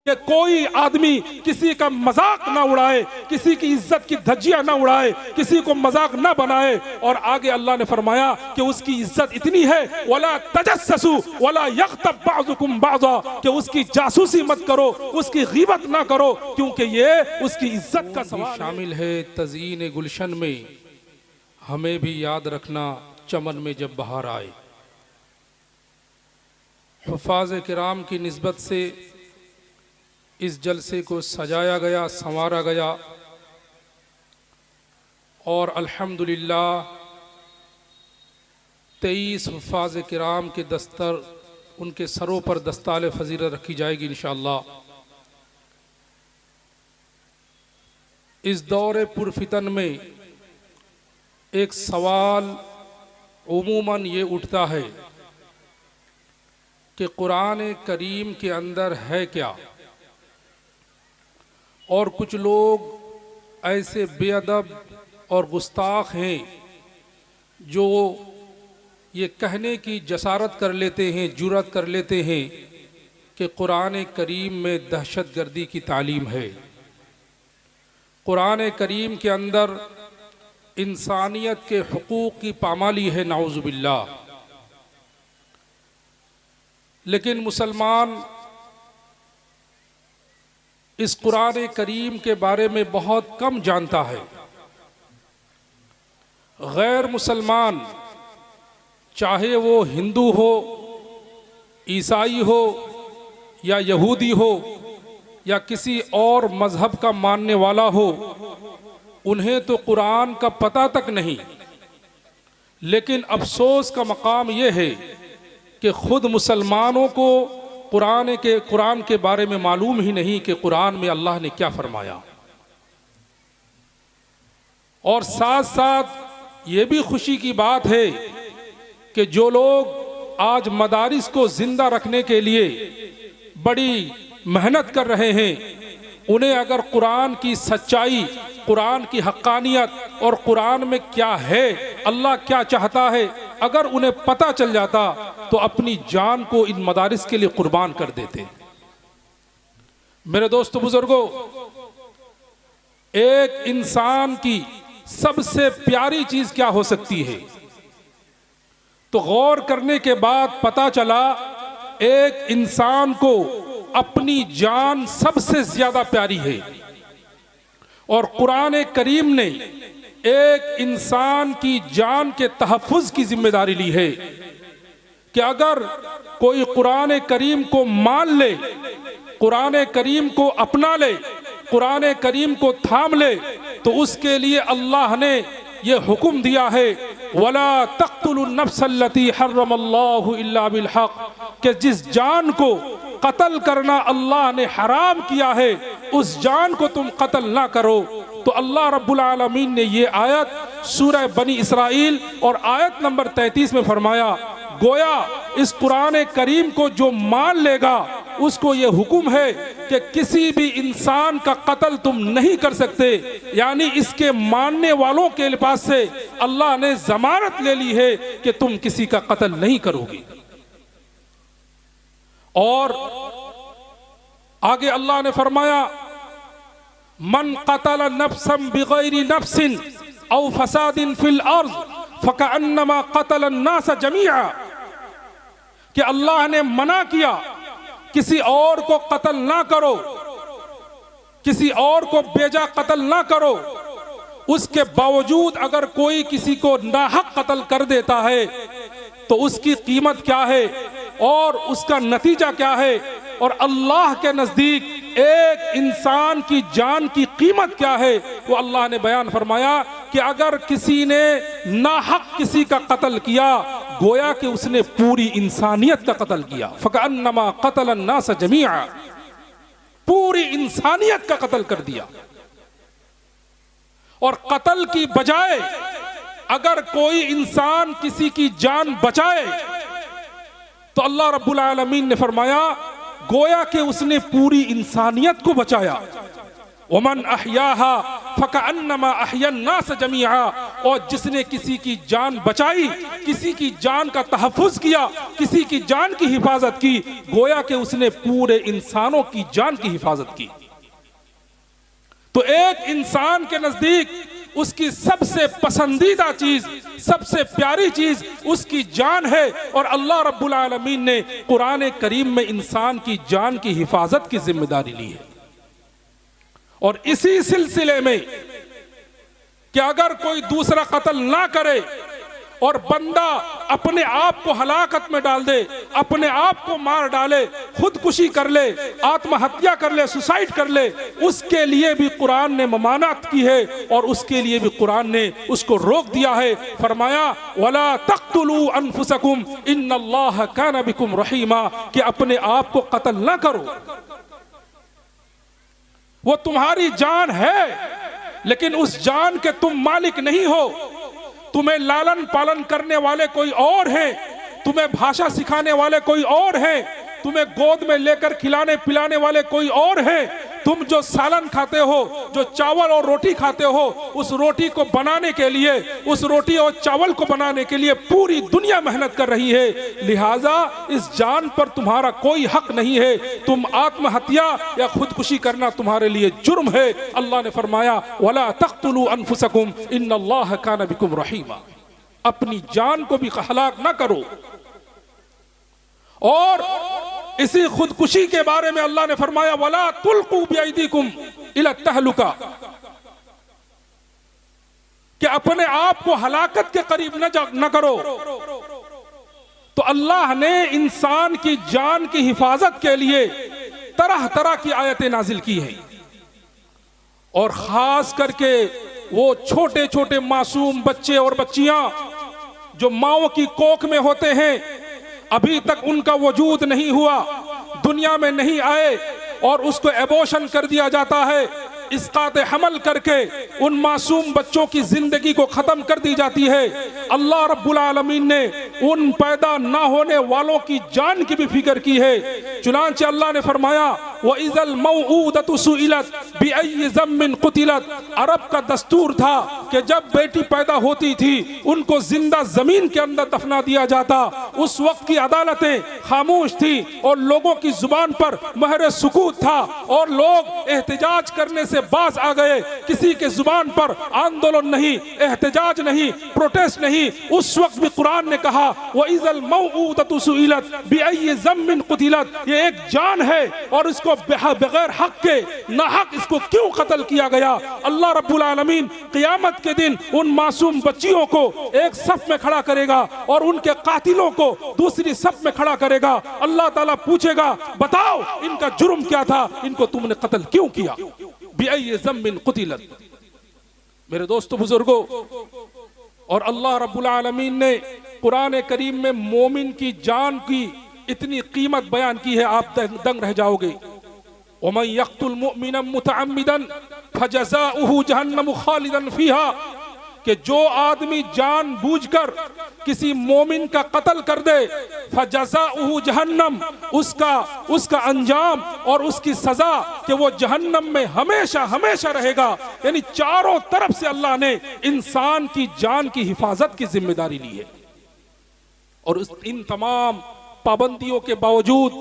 कि कोई आदमी किसी का मजाक ना उड़ाए, किसी की इज्जत की धज्जियां ना उड़ाए, किसी को मजाक ना बनाए। और आगे अल्लाह ने फरमाया कि उसकी इज्जत इतनी है, वला तजस्ससु वला यग़्तब बाज़ुकुम बाज़ा, कि उसकी जासूसी मत करो, उसकी गीबत ना करो, क्योंकि ये उसकी इज्जत का सवाल शामिल है। तज़यीन गुलशन में हमें भी याद रखना, चमन में जब बहार आए। हुफ़ाज़ किराम की निस्बत से इस जलसे को सजाया गया, संवारा गया, और अल्हम्दुलिल्लाह 23 हुफ़ाज़ किराम के दस्तर, उनके सरों पर दस्ताल फ़ज़ीलत रखी जाएगी इंशाअल्लाह। इस दौरे पुरफितन में एक सवाल उमूमन ये उठता है कि कुरान करीम के अंदर है क्या, और कुछ लोग ऐसे बेअदब और गुस्ताख हैं जो ये कहने की जसारत कर लेते हैं, जुर्रत कर लेते हैं कि कुरान करीम में दहशतगर्दी की तालीम है, कुरान करीम के अंदर इंसानियत के हुकूक की पामाली है, नाउज़ु बिल्लाह। लेकिन मुसलमान इस कुरान करीम के बारे में बहुत कम जानता है। गैर मुसलमान, चाहे वो हिंदू हो, ईसाई हो या यहूदी हो या किसी और मजहब का मानने वाला हो, उन्हें तो कुरान का पता तक नहीं। लेकिन अफसोस का मकाम यह है कि खुद मुसलमानों को कुरान के बारे में मालूम ही नहीं कि कुरान में अल्लाह ने क्या फरमाया। और साथ साथ ये भी खुशी की बात है कि जो लोग आज मदारिस को जिंदा रखने के लिए बड़ी मेहनत कर रहे हैं, उन्हें अगर कुरान की सच्चाई, कुरान की हक्कानियत और कुरान में क्या है, अल्लाह क्या चाहता है, अगर उन्हें पता चल जाता तो अपनी जान को इन मदारिस के लिए कुर्बान कर देते। मेरे दोस्तों बुजुर्गों, एक इंसान की सबसे प्यारी चीज क्या हो सकती है? तो गौर करने के बाद पता चला एक इंसान को अपनी जान सबसे ज्यादा प्यारी है। और कुरान करीम ने एक इंसान की जान के तहफ़्फ़ुज़ की जिम्मेदारी ली है कि अगर कोई कुरान करीम को मान ले, कुरान करीम को अपना ले, कुरान करीम को थाम ले, तो उसके लिए अल्लाह ने ये हुक्म दिया है, वला तक़्तुलुन नफ्सल्लती हर्रमल्लाहु इल्ला बिल हक़, कि जिस जान को कत्ल करना अल्लाह ने हराम किया है, उस जान को तुम कत्ल ना करो। तो अल्लाह रब्बुल आलमीन ने ये आयत सूरह बनी इसराइल और आयत नंबर 33 में फरमाया, गोया इस कुरान करीम को जो मान लेगा उसको ये हुक्म है कि किसी भी इंसान का कत्ल तुम नहीं कर सकते। यानी इसके मानने वालों के पास से अल्लाह ने जमानत ले ली है कि तुम किसी का कत्ल नहीं करोगे। और आगे अल्लाह ने फरमाया, मन क़तल नफ्सन बिग़ैरि नफ्सिन औ फसादिन फिल अर्ज़ फ़कअन्नमा क़तल अन्नास जमीआ, कि अल्लाह ने मना किया किसी और को कत्ल ना करो, किसी और को बेजा कत्ल ना करो। उसके बावजूद अगर कोई किसी को नाहक कत्ल कर देता है तो उसकी कीमत क्या है और उसका नतीजा क्या है, और अल्लाह के नजदीक एक इंसान की जान की कीमत क्या है, वो अल्लाह ने बयान फरमाया कि अगर किसी ने नाहक किसी का कत्ल किया, गोया कि उसने पूरी इंसानियत का कत्ल किया। फ़कअन्नमा क़तल अन्नास जमीआ, पूरी इंसानियत का कत्ल कर दिया। और कत्ल की बजाय अगर कोई इंसान किसी की जान बचाए तो अल्लाह रब्बुल आलमीन ने फरमाया, गोया कि उसने पूरी इंसानियत को बचाया। वमन अहयाहा फकअन्नमा अहयन्नास जमीआ, और जिसने किसी की जान बचाई, किसी की जान का तहफ़्फ़ुज़ किया, किसी की जान की हिफाजत की, गोया कि उसने पूरे इंसानों की जान की हिफाजत की। तो एक इंसान के नजदीक उसकी सबसे पसंदीदा चीज, सबसे प्यारी चीज उसकी जान है, और अल्लाह रब्बुल आलमीन ने कुरान करीम में इंसान की जान की हिफाजत की जिम्मेदारी ली है। और इसी सिलसिले में कि अगर कोई दूसरा कत्ल ना करे और बंदा अपने आप को हलाकत में डाल दे, अपने आप को मार डाले, खुदकुशी कर ले, आत्महत्या कर ले, सुसाइड कर ले, उसके लिए भी कुरान ने ममानत की है और उसके लिए भी कुरान ने उसको रोक दिया है। फरमाया वला तक़्तुलू अनफुसकुम इन्नल्लाह काना बिकुम रहीमा, कि अपने आप को कत्ल ना करो। वो तुम्हारी जान है लेकिन उस जान के तुम मालिक नहीं हो। तुम्हें लालन पालन करने वाले कोई और हैं, तुम्हें भाषा सिखाने वाले कोई और हैं, तुम्हें गोद में लेकर खिलाने पिलाने वाले कोई और हैं। तुम जो सालन खाते हो, जो चावल और रोटी खाते हो, उस रोटी को बनाने के लिए, उस रोटी और चावल को बनाने के लिए पूरी दुनिया मेहनत कर रही है। लिहाजा इस जान पर तुम्हारा कोई हक नहीं है। तुम आत्महत्या या खुदकुशी करना तुम्हारे लिए जुर्म है। अल्लाह ने फरमाया वला तक़्तुलू अनफुसकुम इन्नल्लाह काना बिकुम रहीमा, अपनी जान को भी हलाक ना करो। और इसी खुदकुशी के बारे में अल्लाह ने फरमाया वला तुल्कू बिअयदीकुम इला तहलुका, कि अपने आप को हलाकत के करीब न करो। तो अल्लाह ने इंसान की जान की हिफाजत के लिए तरह तरह की आयतें नाजिल की हैं, और खास करके वो छोटे छोटे मासूम बच्चे और बच्चियां जो माओ की कोख में होते हैं, अभी तक उनका वजूद नहीं हुआ, दुनिया में नहीं आए, और उसको एबॉर्शन कर दिया जाता है। इसकात हमल करके उन मासूम बच्चों की जिंदगी को खत्म कर दी जाती है। अल्लाह रब्बुल आलमीन ने उन पैदा ना होने वालों की जान की भी फिक्र की है। चुनांचे अल्लाह ने फरमाया व इज़ल मौऊदतु सुइलत बिअय्यि ज़म्बिन क़ुतिलत, अरब का दस्तूर था कि जब बेटी पैदा होती थी उनको जिंदा जमीन के अंदर दफना दिया जाता। उस वक्त की अदालतें खामोश थी और लोगों की जुबान पर महर सुकूत था, और लोग एहतजाज करने से बाज आ गए। किसी के जुबान पर आंदोलन नहीं, एहतजाज नहीं, प्रोटेस्ट नहीं। उस वक्त भी कुरान ने कहा व इज़ल मौऊदतु सुइलत बिअय्यि ज़म्बिन क़ुतिलत, ये एक जान है और इसको बगैर हक के नाहक इसको क्यों कत्ल किया गया। अल्लाह रब्बुल आलमीन क़यामत के दिन उन मासूम बच्चियों को एक सफ में खड़ा करेगा और उनके कातिलों को दूसरी सफ में खड़ा करेगा। अल्लाह ताला पूछेगा बताओ इनका जुर्म क्या था, इनको तुमने कत्ल क्यों किया। बिअय्यि ज़म्बिन क़ुतिलत। मेरे दोस्तों बुजुर्गों, और अल्लाह रब्बुल आलमीन ने कुरान करीम में मोमिन की जान की इतनी कीमत बयान की है, आप दंग रह जाओगे। वमन यक़्तुल मुअमिनन मुतअम्मिदन फजज़ाउहु जहन्नम खालिदन फीहा, कि जो आदमी जानबूझकर किसी मोमिन का कत्ल कर दे, फजज़ाउहु जहन्नम, उसका अंजाम और उसकी सजा कि वो जहन्नम में हमेशा हमेशा रहेगा। यानी चारों तरफ से अल्लाह ने इंसान की जान की हिफाजत की जिम्मेदारी ली है। और इन तमाम पाबंदियों के बावजूद,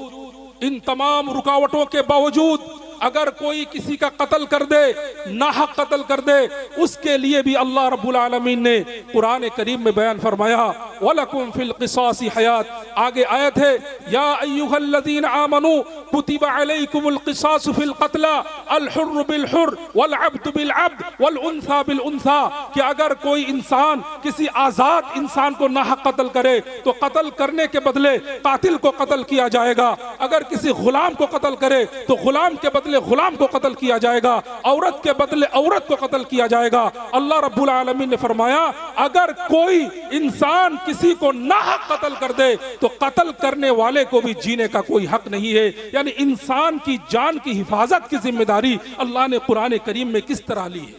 इन तमाम रुकावटों के बावजूद अगर कोई किसी का कत्ल कर दे, नाहक कत्ल कर दे, उसके लिए भी अल्लाह रब्बुल आलमीन ने कुरान करीम में बयान फरमाया वलकुम फिल क़िसासी हयात। आगे आयत है या अय्युहल्लज़ीना आमनू कुतिबा अलैकुमुल क़िसासु फिल क़त्ला अल हुर्र बिल हुर्र वल अब्दु बिल अब्द वल उन्सा बिल उन्सा, कि अगर कोई इंसान किसी आज़ाद इंसान को नाहक कत्ल करे तो कत्ल करने के बदले कातिल को कत्ल किया जाएगा। अगर किसी गुलाम को कत्ल करे तो गुलाम के बदले गुलाम को कत्ल किया जाएगा, औरत के बदले औरत को कत्ल किया जाएगा। अल्लाह रब्बुल आलमीन ने फरमाया अगर कोई इंसान किसी को नाहक कत्ल कर दे तो कत्ल करने वाले को भी जीने का कोई हक नहीं है। यानी इंसान की जान की हिफाजत की जिम्मेदारी अल्लाह ने कुरान करीम में किस तरह ली है।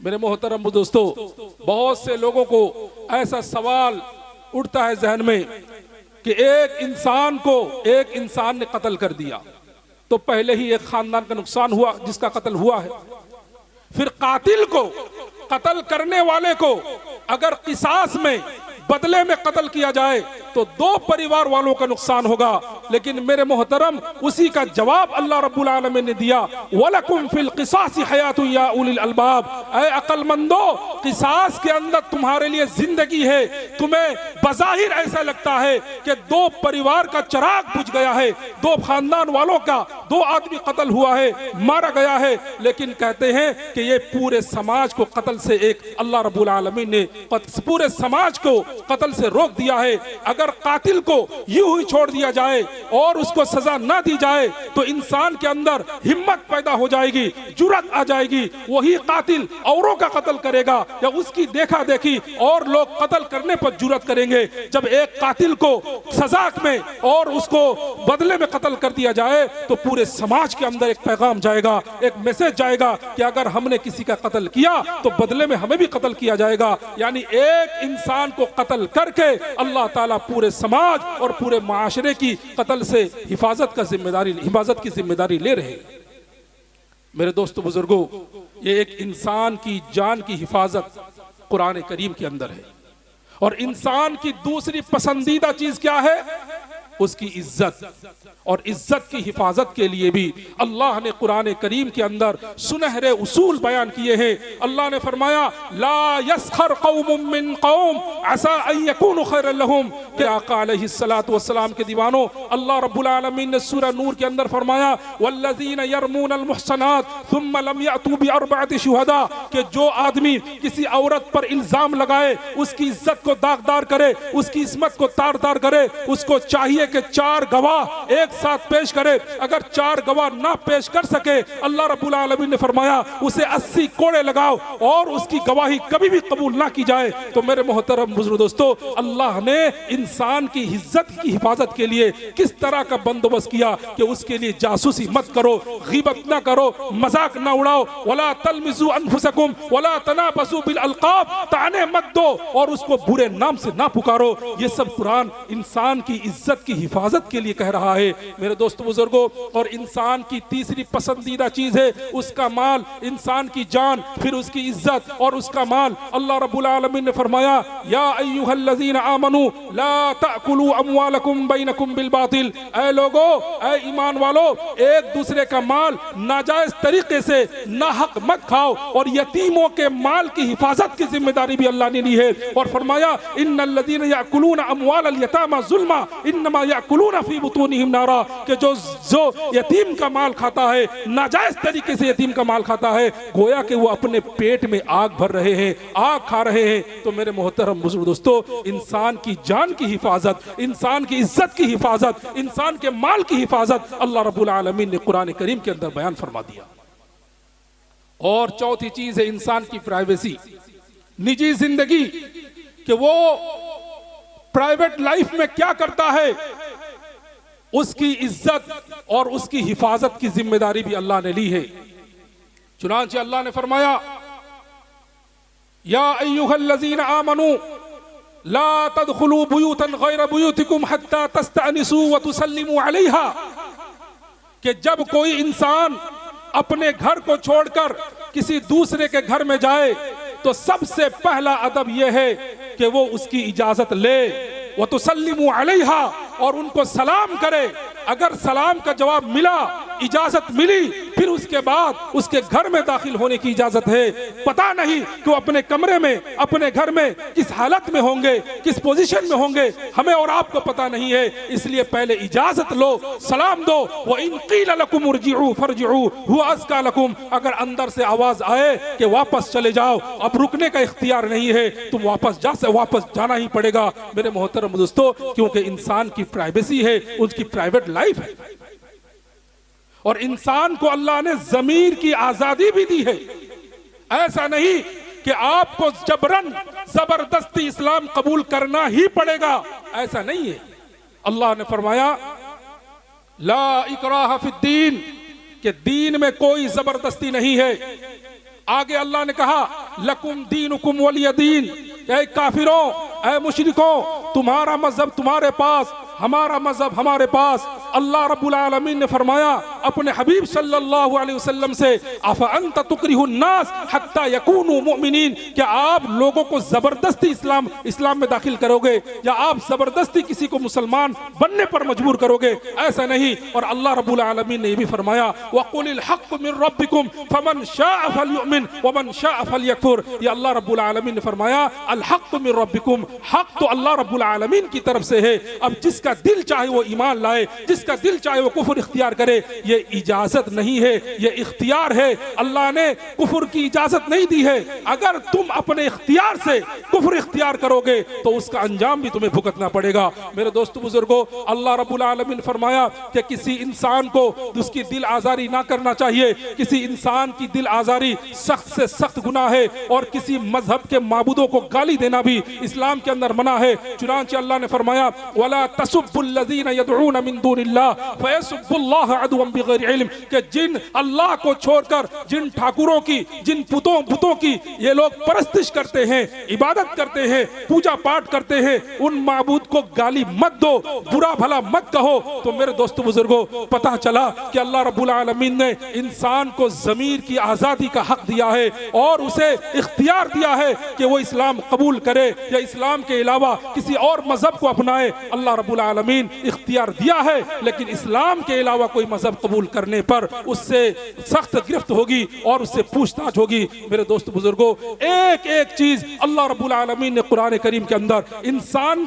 मेरे मोहतरम दोस्तों, बहुत से लोगों को ऐसा सवाल उठता है जहन में कि एक इंसान ने कत्ल कर दिया तो पहले ही एक खानदान का नुकसान हुआ जिसका कत्ल हुआ है। फिर कातिल को, कत्ल करने वाले को अगर किसास में, बदले में कत्ल किया जाए तो 2 परिवार वालों का नुकसान होगा। लेकिन मेरे मोहतरम, उसी का जवाब अल्लाह रब्बुल आलमीन ने दिया, वलकुम फिल क़िसासी हयातुन या उलिल अलबाब। ऐ अक्लमंदो, किसास के अंदर तुम्हारे लिए जिंदगी है। तुम्हें बज़ाहिर ऐसा लगता है कि 2 परिवार का चिराग बुझ गया है, 2 खानदान वालों का 2 आदमी कत्ल हुआ है, मारा गया है, लेकिन कहते हैं कि ये पूरे समाज को कत्ल से, एक अल्लाह रब्बुल आलमीन ने पूरे समाज को कत्ल से रोक दिया है। अगर कातिल को यूं ही छोड़ दिया जाए और उसको सजा ना दी जाए तो इंसान के अंदर हिम्मत पैदा हो जाएगी, जुर्रत आ जाएगी। वही कातिल औरों का कत्ल करेगा या उसकी देखा देखी और लोग कत्ल करने पर जुर्रत करेंगे। जब एक कातिल को सजा में और उसको बदले में कत्ल कर दिया जाए तो पूरे समाज के अंदर एक पैगाम जाएगा, एक मैसेज जाएगा कि अगर हमने किसी का कत्ल किया तो बदले में हमें भी कत्ल किया जाएगा। यानी एक इंसान को कत्ल करके अल्लाह ताला पूरे समाज और पूरे माशरे की कत्ल से हिफाजत की जिम्मेदारी ले रहे हैं। मेरे दोस्तों बुजुर्गों, ये एक इंसान की जान की हिफाजत कुरान करीम के अंदर है। और इंसान की दूसरी पसंदीदा चीज क्या है? उसकी इज्जत। और इज्जत की हिफाजत के लिए भी अल्लाह ने कुरान करीम के अंदर सुनहरे उसूल बयान किए हैं। अल्लाह ने फरमाया, ला यस्खर कौमुम मिन कौम असा अन यकूनु खैरन लहुम। कि आका अलैहिस्सलातु वस्सलाम के दीवानों, अल्लाह रब्बुल आलमीन ने सूरह नूर के अंदर फरमाया, वल्लज़ीना यरमूनल मुहसनात थुम्मा लम यअतू बिअरबअति शुहदा। कि जो आदमी किसी औरत पर इल्जाम लगाए, उसकी इज्जत को दागदार करे, उसकी इस्मत को तार-तार करे, उसको चाहिए कि 4 गवाह एक साथ पेश करे। अगर 4 गवाह ना पेश कर सके, अल्लाह रब्बुल आलमीन ने फरमाया उसे 80 कोड़े लगाओ और उसकी गवाही कभी भी कबूल ना की जाए। तो मेरे मोहतरम बुजुर्ग दोस्तों, अल्लाह ने इंसान की इज्जत की हिफाजत के लिए किस तरह का बंदोबस्त किया कि उसके लिए जासूसी मत करो, गीबत ना करो, मजाक ना उड़ाओ, वला तलमिजू अनफुसकुम वला तनाबसू बिल अलकाब, ताने मत दो और उसको बुरे नाम से ना पुकारो। ये सब कुरान इंसान की इज्जत की हिफाजत के लिए कह रहा है। मेरे दोस्तों बुजुर्गों, और इंसान की तीसरी पसंदीदा चीज है उसका माल, इंसान की जान, फिर उसकी इज्जत और उसका माल। अल्लाह रब्बुल आलमीन ने फरमाया, या अय्युहल्लज़ीना आमनू ला ताकुलू अमवालकुम बैनकुम बिल बातिल। ऐ लोगो, ऐ ईमान वालो, एक दूसरे का माल नाजायज तरीके से नाहक मत खाओ। और यतीमों के माल की हिफाजत की जिम्मेदारी भी अल्लाह ने ली है। और फरमाया, इन्नल्लज़ीना याकुलूना अमवालल यतामा जुल्मा इन्नमा याकुलूना फी बुतूनिहिम नारा। कि जो यतीम का माल खाता है, नाजायज तरीके से यतीम का माल खाता है, गोया कि वो अपने पेट में आग भर रहे हैं, आग खा रहे हैं। तो मेरे मोहतरम बुजुर्ग दोस्तों, इंसान की जान की हिफाजत, इंसान की इज्जत की हिफाजत, इंसान के माल की हिफाजत अल्लाह रब्बुल आलमीन ने कुरान करीम के अंदर बयान फरमा दिया। और चौथी चीज है इंसान की प्राइवेसी, निजी जिंदगी, कि वो प्राइवेट लाइफ में क्या करता है, उसकी इज्जत और उसकी हिफाजत की जिम्मेदारी भी अल्लाह ने ली है। चुनांचे अल्लाह ने फरमाया, या अय्युहल्लज़ीना आमनू ला तदखुलू बुयूतन गैर बुयूतिकुम हत्ता तस्तअनिसू व तुसल्लिमू अलैहा। कि जब कोई इंसान अपने घर को छोड़कर किसी दूसरे के घर में जाए तो सबसे पहला अदब यह है कि वो उसकी इजाजत ले, वो तुसल्लिमू अलैहा, और उनको सलाम करे। अगर सलाम का जवाब मिला, इजाजत मिली, फिर उसके बाद उसके घर में दाखिल होने की इजाजत है। पता नहीं कि वो अपने कमरे में, अपने घर में किस हालत में होंगे, किस पोजीशन में होंगे, हमें और आपको पता नहीं है। इसलिए पहले इजाजत लो, सलाम दो। व इन क़ील लकुम उरजिऊ फरजिऊ हुवा अज़का लकुम। अगर अंदर से आवाज आए कि वापस चले जाओ, अब रुकने का इख्तियार नहीं है, तुम वापस जाना ही पड़ेगा। मेरे मोहतरम दोस्तों, क्योंकि इंसान की प्राइवेसी है, उसकी प्राइवेट लाइफ है। और इंसान को अल्लाह ने ज़मीर की आजादी भी दी है। ऐसा नहीं कि आपको जबरन जबरदस्ती इस्लाम कबूल करना ही पड़ेगा, ऐसा नहीं है। अल्लाह ने फरमाया, ला इकराह फिद्दीन, कि दीन में कोई जबरदस्ती नहीं है। आगे अल्लाह ने कहा, लकुम दीनुकुम वलिय दीन। ऐ काफिरों, ऐ मुशरिकों, तुम्हारा मजहब तुम्हारे पास, हमारा मजहब हमारे पास। अल्लाह रब्बुल आलमीन ने फरमाया, अपने हबीब सल्लल्लाहु अलैहि वसल्लम से, अफ अंत तुकरिहुन नास हत्ता यकूनु मुमिनीन, क्या आप लोगों को जबरदस्ती इस्लाम में दाखिल करोगे या आप जबरदस्ती किसी को मुसलमान बनने पर मजबूर करोगे? ऐसा नहीं। और अल्लाह रब्बुल आलमीन ने भी फरमाया वक़ुलिल हक़्क़ु मिन रब्बिकुम फमन शाअ फलयुमिन वमन शाअ फलयकफुर। ये अल्लाह रब्बुल आलमीन ने फरमाया अल हक़्क़ु मिन रब्बिकुम, हक तो अल्लाह रब्बुल आलमीन की तरफ से है। अब जिसका दिल चाहे वो ईमान लाए, जिसका दिल चाहे वो कुफ्र इख्तियार करे, ये इजाजत नहीं है, ये इख्तियार है। अल्लाह ने कुफ्र की इजाजत नहीं दी है। अगर तुम अपने इख्तियार से कुफ्र इख्तियार करोगे तो उसका अंजाम भी तुम्हें भुगतना पड़ेगा। मेरे दोस्तों बुजुर्गों, अल्लाह रब्बुल आलमीन फरमाया कि किसी इंसान को उसकी दिल आजारी ना करना चाहिए। किसी इंसान की दिल आजारी सख्त से सख्त गुनाह है और किसी मजहब के माबूदों को गाली देना भी इस्लाम के अंदर मना है। चुनांचे अल्लाह ने फरमाया वला तसुब्बुल्लज़ीना यदऊना मिन दूनिल्लाह फयसुब्बुल्लाह अदवन बिगैरि इल्म, कि जिन अल्लाह को छोड़कर जिन ठाकुरों की, जिन पुतों की ये लोग परस्तिश करते हैं, इबादत करते हैं, पूजा पाठ करते हैं, उन माबूद को गाली मत दो, बुरा भला मत कहो। तो मेरे दोस्तों बुजुर्गों, पता चला कि अल्लाह रब्बुल आलमीन ने इंसान को ज़मीर की आज़ादी का हक दिया है और उसे इख्तियार दिया है कि वो इस्लाम कबूल करे या इस्लाम के अलावा किसी और मजहब को अपनाए। अल्लाह रब्बुल आलमीन इख्तियार दिया है, लेकिन इस्लाम के अलावा कोई मजहब कबूल करने पर उससे सख्त गिरफ्त होगी और उससे पूछताछ होगी। मेरे दोस्त बुजुर्गों, एक एक चीज अल्लाह रब्बुल आलमीन ने कुरान करीम के अंदर इंसान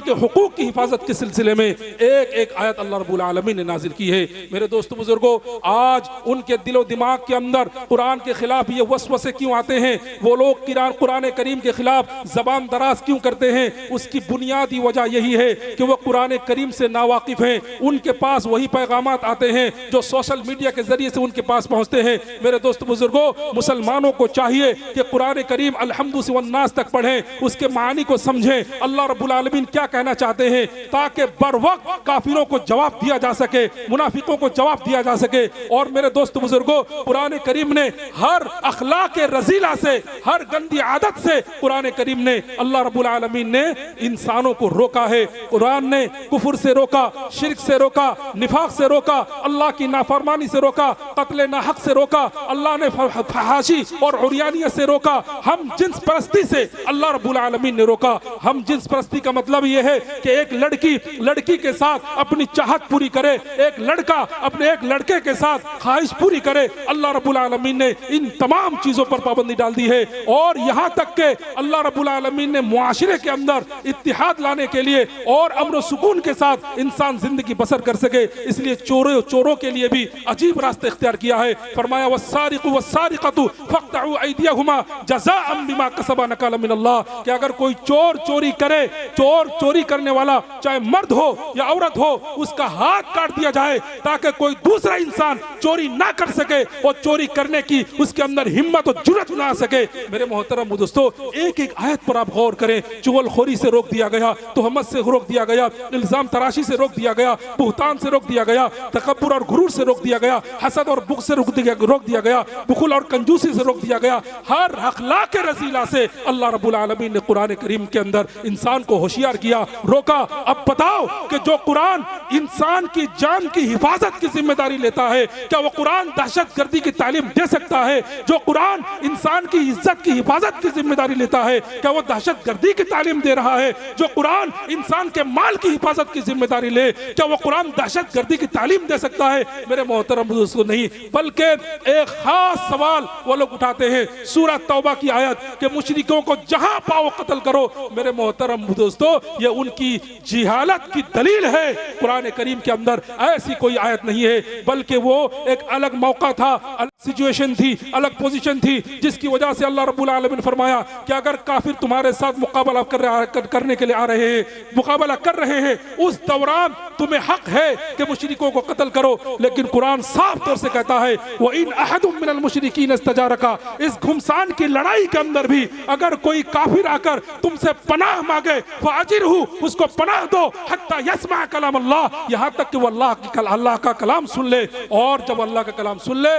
के हुकूक की हिफाजत के सिलसिले में एक एक आयत अल्लाह रब्बुल आलमीन ने नाजिल की है। मेरे दोस्तों बुजुर्गों, आज उनके दिलो दिमाग के अंदर कुरान के खिलाफ ये वसवसे क्यों आते हैं? वो लोग कुरान करीम के खिलाफ जबान दराज क्यों करते हैं? उसकी बुनियादी वजह यही है कि वो कुरान करीम से नावाकिफ हैं। उनके पास वही पैगामात आते हैं जो सोशल मीडिया के जरिए से उनके पास पहुंचते हैं। मेरे दोस्त बुजुर्गों, मुसलमानों को चाहिए कि कुरान करीम अलहम्दु से वन्नास तक पढ़ें, उसके मानी को समझें, अल्लाह रब्बुल आलमीन क्या कहना चाहते हैं, ताकि बर वक्त काफिरों को जवाब दिया जा सके, मुनाफिकों को जवाब दिया जा सके। और मेरे दोस्त बुजुर्गों, कुरान करीम ने हर अखलाक रजीला से, हर गंदी आदत से कुरान करीम ने, अल्लाह रब्बुल आलमीन ने इंसानों को रोका है। कुरान ने कुफर से रोका, शिर्क से रोका, निफाक से रोका, अल्लाह की नाफरमानी से रोका, कत्ल नाहक से रोका, अल्लाह ने फहाशी और उरियानियत से रोका, हम जिन्स परस्ती से अल्लाह रब्बुल आलमीन ने रोका। हम जिन्स परस्ती का मतलब यह है कि एक लड़की के साथ अपनी चाहत पूरी करे, एक लड़का अपने एक लड़के के साथ ख्वाहिश पूरी करे। अल्लाह रब्बुल आलमीन ने इन तमाम चीजों पर पाबंदी डाल दी है। और यहाँ तक के अल्लाह रब्बुल आलमीन ने मुआशरे के अंदर इत्तिहाद लाने के लिए और अमन सुकून के साथ इंसान जिंदगी बसर कर सके, इसलिए चोरों के लिए भी अजीब रास्ता इख्तियार किया है। फरमाया वस्सारिकु वस्सारिकतु फक्तउ अयदियहुमा जज़ाअन बिमा कसबा नकाला मिनल्लाह, कि अगर कोई चोरी करे, चोरी करने वाला चाहे मर्द हो या औरत हो, उसका हाथ काट दिया जाए ताकि कोई दूसरा इंसान चोरी ना कर सके और चोरी करने की उसके अंदर हिम्मत और जुर्रत ना आ सके। मेरे मोहतरम दोस्तों, एक एक आयत पर आप गौर करें। चुगलखोरी से रोक दिया गया, तोहमत से रोक दिया गया, इल्जाम तराशी से रोक दिया गया, बुहतान से रोक दिया गया, तकब्बुर और गुरूर से रोक दिया गया, हसद और बुग़्ज़ से रोक दिया गया, बुखल और कंजूसी से रोक दिया गया। हर अखलाक रज़ीला से अल्लाह रब्बुल आलमीन ने कुरान करीम के अंदर इंसान को होशियार किया, रोका। अब बताओ कि जो कुरान इंसान की जान की हिफाजत की जिम्मेदारी लेता है, क्या वो कुरान दहशतगर्दी की तालीम दे सकता है? जो कुरान इंसान की इज्जत की हिफाजत की जिम्मेदारी लेता है, क्या वो दहशतगर्दी की तालीम दे रहा है? जो कुरान इंसान के माल की हिफाजत की जिम्मेदारी ले, क्या वो कुरान दहशतगर्दी की तालीम दे सकता है? मेरे मोहतरम दोस्तों, नहीं। बल्कि एक खास सवाल वो लोग उठाते हैं, सूरह तौबा की आयत के मुशरिकों को जहां पाओ कत्ल करो। मेरे मोहतरम दोस्तों, ये उनकी जिहालत की दलील है। कुरान करीम के अंदर ऐसी कोई आयत नहीं है, बल्कि वो एक अलग मौका था, अलग सिचुएशन थी, अलग पोजीशन थी, जिसकी वजह से अल्लाह रब्बुल आलमीन फरमाया कि अगर काफिर तुम्हारे साथ मुकाबला करने के लिए आ रहे हैं, मुकाबला कर रहे हैं, उस दौरान तुम्हें हक है कि मुशरिकों को कत्ल करो। लेकिन कुरान साफ तौर से कहता है वो इन अहदुम मिनल मुशरिकीन इस्तजारका, इस घुमसान की लड़ाई के अंदर भी अगर कोई काफिर आकर तुमसे पनाह मांगे फाजिरहु, उसको पनाह दो, हत्ता यस्मा कलाम अल्लाह, यहां तक कि वो अल्लाह का कलाम सुन ले। और जब अल्लाह का कलाम सुन ले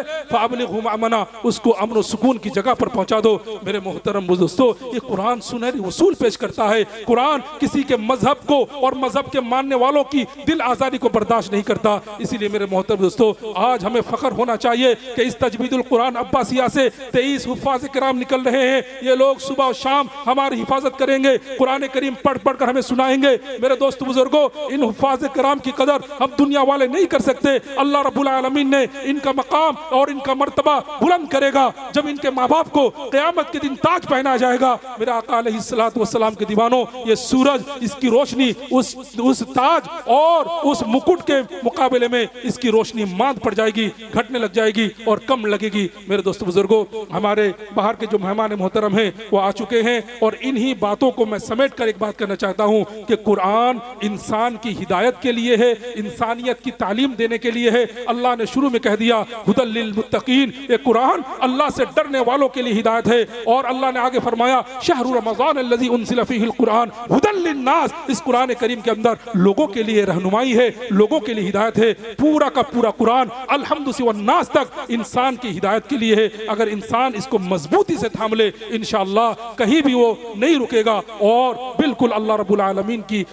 अबलिगहु मअमना, उसको अमन और सुकून की जगह पर पहुंचा दो। मेरे मोहतरम दोस्तों, ये कुरान सुनहरी उसूल पेश करता है। कुरान किसी के मजहब को और मजहब के मानने वालों की दिल आजादी को बर्दाश्त नहीं करता। इसीलिए मेरे मोहतरम दोस्तों, आज हमें फख्र होना चाहिए कि इस तजवीदुल कुरान अब्बासिया से 23 हुफ्फाज़ किराम निकल रहे हैं। ये लोग सुबह और शाम हमारी हिफाजत करेंगे, कुरान करीम पढ़ पढ़ कर हमें सुनाएंगे। मेरे दोस्त बुजुर्गों, इन हुफ्फाज़ किराम की कदर हम दुनिया वाले नहीं कर सकते। अल्लाह रब्बुल आलमीन ने इनका मकाम और इनका मर्तबा बुलंद करेगा जब इनके माँ बाप को क़यामत के दिन ताज पहना जाएगा। मेरे आका अलैहिस्सलातु वस्सलाम के दीवानों, ये सूरज, इसकी रोशनी उस ताज और उस मुकुट के मुकाबले में इसकी रोशनी मांद पड़ जाएगी, घटने लग जाएगी और कम लगेगी। मेरे दोस्त बुजुर्गों, हमारे बाहर के जो मेहमान मोहतरम हैं वो आ चुके हैं और इन्हीं बातों को मैं समेट कर एक बात करना चाहता हूँ कि कुरान इंसान की हिदायत के लिए है, इंसानियत की तालीम देने के लिए है। अल्लाह ने शुरू में कह दिया हुदल लिल मुत्तकीन, ये कुरान अल्लाह से डरने वालों के लिए हिदायत है। और अल्लाह ने आगे फरमाया शहरु रमज़ान अल्लज़ी उनज़िला फ़ीहिल कुरान हुदल लिन्नास, इस कुरान करीम के अंदर लोगों के लिए रहनुमाई है, लोगों के लिए हिदायत है। पूरा का पूरा कुरान अलहम्दु से वन्नास तक इंसान की हिदायत के लिए है। अगर इंसान इसको मजबूती से थाम ले, इंशाअल्लाह कहीं भी वो नहीं रुकेगा और बिल्कुल अल्लाह रब्बुल आलमीन की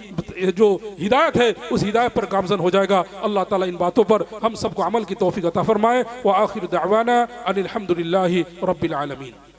जो हिदायत है उस हिदायत पर गामजन हो जाएगा। अल्लाह ताला इन बातों पर हम सबको अमल की तौफीक अता फरमाए। व आखिर दावाना अनिल हम्दुलिल्लाहि रब्बिल आलमीन।